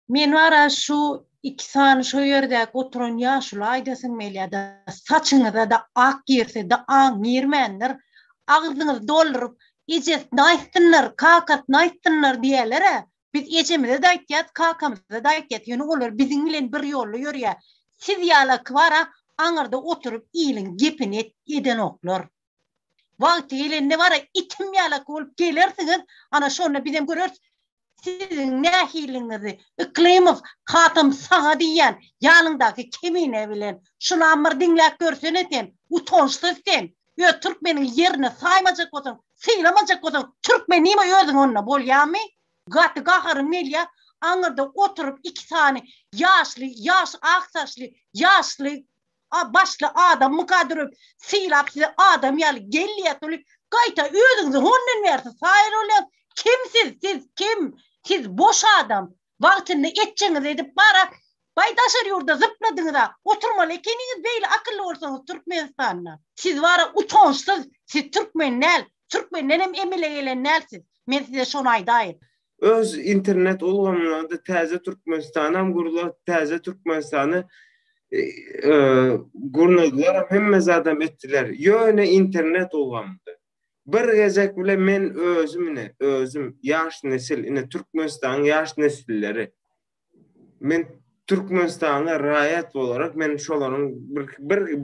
Men wara şu iki sany şu ýerde oturan ýaşly aýdasyn melýada saçyňyza da ak girse da aň girmendir. Agzyňyzy doldurup ijes naýtdynlar, kakat naýtdynlar diýerler. Biz ejemizde de aýtýat, kakamyzda da aýtýat. Ýöne olar biziň bilen bir ýolly ýörýär. Siz ýala kwara aňarda oturup ýylyň gepini eden oklar. Wagty elinde wara itim ýala bolup gelersiňiz, ana şonu bizem görürs. Sizin nähiliňizi iklimov hatam sağa diýen ýanyndaky kemine bilen şunu amr diňläp görsen eten utonçsuz sen ýa türkmeniň ýerine saýmajak bolsaň syýlamajak bolsaň türkmen nime özüň onna bolýarmy gaty gaharyň melýa aňyrda oturup iki sany ýaş aksaçly ýaşly başly adam mukadryp syýlap size adam ýaly gelýär gaýta özüňizi hondan berse saýr bolan kimsiz siz kim? Siz boş adam. Wagtyny etçeňiz edip bara Baydaşar ýurda zıpladyňyza oturmaly ekeniňiz beýle akylly bolsaňyz Türkmenistanda. Siz wara utançsyz, siz türkmen näl, türkmenden hem emele gelen nälsiz. Men size şonu aýdaýyn. Öz internet ulgamlarda täze Türkmenistanam gurular, täze Türkmenistany gurnadylar, hemme zadam etdiler. Ýöne internet ulgamdy. Bir gezek bile men özüm yaş nesil, ine Türkmenistan yaş nesilleri. Men Türkmenistan'a raýat olarak men şolaryň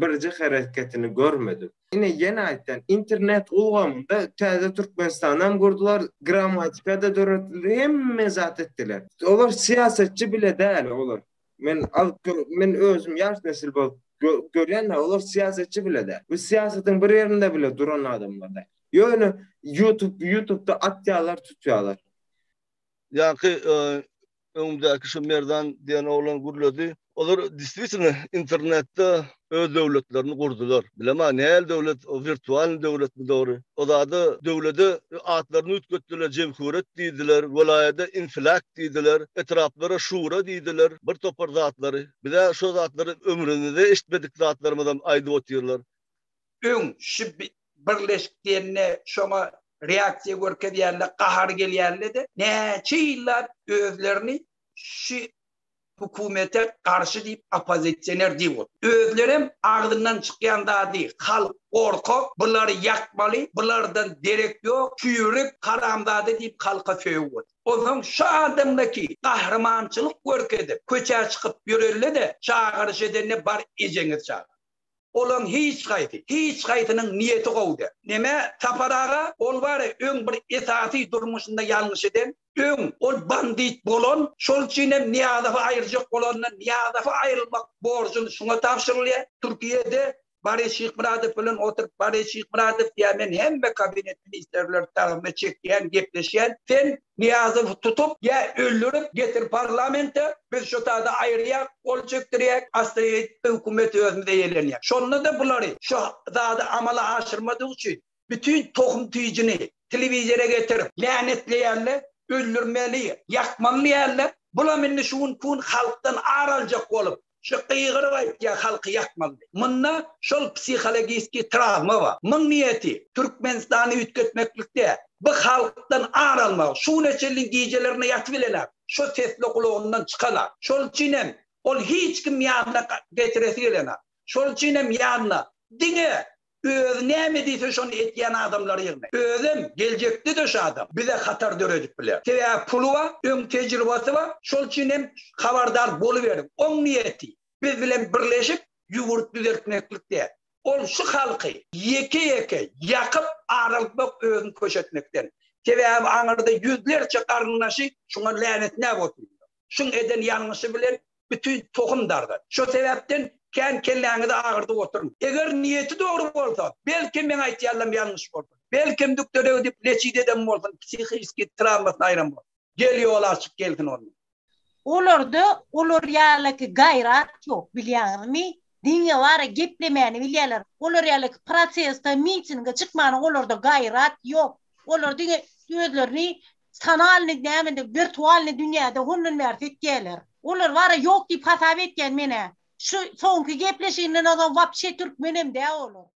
birje hareketini görmedim. Ine ýene aýtdan internet ulgamynda täze Türkmenistanam gurdular, gramatika da döretildi, hemme zat etdiler. Olar siýasatçy bile däl olar. Men özüm yaş nesil bolup görýän olar siýasatçy bile däl. Bu siýasatyň bir ýerinde bile duran adamlar da. Ýöne YouTube'da atýarlar, tutýarlar. Ýa-ki öňümdäki şu Merdan diýen oglan gurlady. Olar действительно internetde öz döwletlerini gurdular. Bilema näl döwlet, o virtual döwlet mi dogry? O da döwleti atlaryny ütgetdiler, jemhuret diýdiler, welaýada infilak diýdiler, etraplara şura diýdiler, bir topar zatlary. Bir de şu zatlary ömründe eşitmedik zatlarymydan aýdyp otyrlar. Şu birleşiklerine şoma reaksiya görkezýärler, kahar gelýärler de näçe ýyllar özlerini şu hukumete karşı diýip opozitsioner diýip. Özlerim agdyndan çykýanda diýip, halk gorkak, bulary ýakmaly, bulardan derek ýok, küýürük haramdady diýip halka söýüp. Oňa şu adamdaky kahramançylyk görkezip, köçe çykyp ýöreldi de, çağırış edenne bar ejeňiz çağır. Olan hiç gaýtynyň niýeti gowdy. Neme taparaga ol bar öň bir esasy durmuşynda ýalňyş eden, öň ol bandit bolan, şol çinem niýadafa aýyrjak bolandan niýadafa aýrylmak borjyny şuňa tapşyrylýar. Türkiýede Barış Şeyh Muradov bilen oturup Barış Şeyh Muradov diýen hemme kabinet ministrler tarapynda çekýän, gepleşýän, sen Niýazowy tutup ýa öldürüp getir parlamente, biz şu taýda aýrýak, ol çekdirýek, aslında hökümet özünde ýelenýär. Şonda da bulary şu zada amala aşyrmadyk üçin bütün tohum tüýjini telewiziora getirip lanetleýärler, öldürmeli, ýakmaly. Bular menne şuň kun halkdan araljak bolup şu qyýgyry aýtýar halky ýakmaly. Munda şol psixologiki travma bar. Muň niýeti Türkmenistany ütgetmeklikde bu halkdan aralmak, şu neçelin gecelerine yatıp bileler, şu sesli kulağından çıkalar, şol çinem, ol hiç kim yanına getiresiyle, şol çinem yanına, dine, öz näme diýse şonu etýän adamlar ýerine. Özüm geljekde de şu adam bize hatar döredip biler. Sebäbi pulu bar, öň tejribesi bar, şol çinem habardar boluberip, oň niýeti biz bilen birleşip ýugurt düzeltmeklikde. Ol şu halky yeke yakıp aralyp özüni köşetmekden. Sebäbi aňyrda yüzlerçe garynlaşy şuňa lanetnäp oturýar. Şuň eden ýalňyşy bilen bütün tohumdardy. Şu sebäpden kän kelläňizde agyrda oturun. Eger niýeti dogry bolsa, belki men aýtýarlam ýalňyş boldy. Belki doktora dip leçide dem bolsa, psixiki travma aýram boldy. Gelýär açyp gelsin onu. Olar ýalyky gaýrat ýok, bilýärmi? Diňe wara geplemäni bilýärler. Olar ýalyky prosesde mitinge çykmany olarda gaýrat ýok. Olar diňe özlerini sanalny näme virtualny dünýäde hondan bäri etýärler. Olar wara ýok diýip hasap etýän mene. Şu soňky gepleşiginden adam wapşe türkmenem dä olar.